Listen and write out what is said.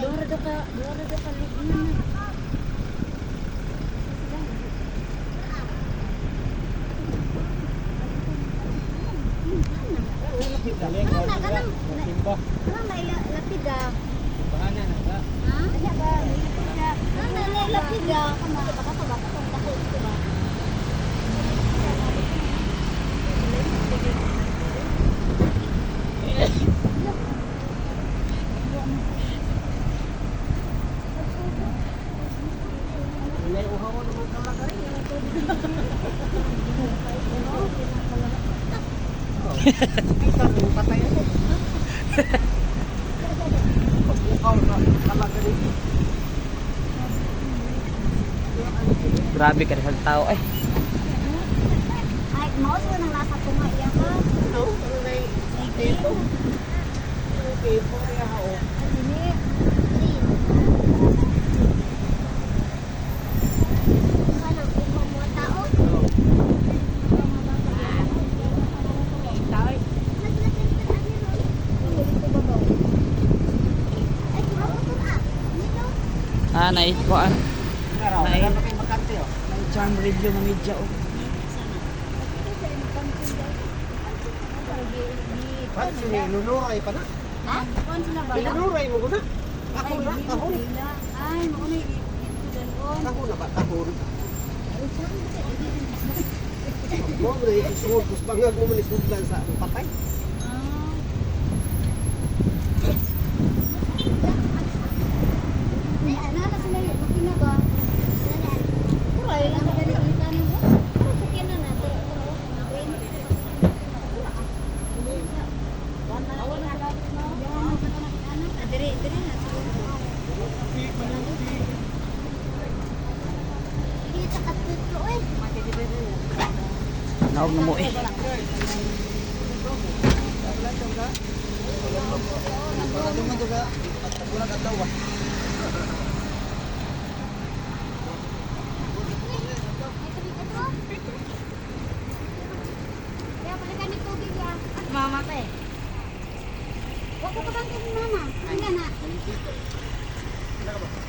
Dua ra ka lugnan. Galing ko. Timba. May lapid ah. Baka na nga. Ha? Ano ba? May lapid ah. Baka to ba? Kung dako ito ba? Ilay uhaw mo naman ka lang rin. Patay ako. Uhaw na talaga rin. Grabe ka rin sa tao eh. Ay, mouse mo nang nasa tunga iya ka. Ano? Ano na yung tipo? Yung tipo niya ako. Dili. Kanang imo mo tao. Naikuan. Ngaraw, Nay. nagano kayo bakante oh. May charm radio na media oh. Ba't sinunuray pa na? Ha? Kuan sila ba? Pinunuray mo ko na. Ako na, kahon. Ay, mo na itudan ko. Kahon na ba? Kahon. Mo na isunod. Gusto bangag mo manisudlan sa patay. Ay, ana na sila makina ba? Kuray lang ka dali itan mo. Para sa kina na to. Dire na siguro. Kita ka tuto eh. Naog na mo eh. Duman to ka. Wala ka daw ba? Kaya balikan ni tubig ya. Mama te. Huwag ka pagkakit ni mama. Hanggang na. Ano ka ba?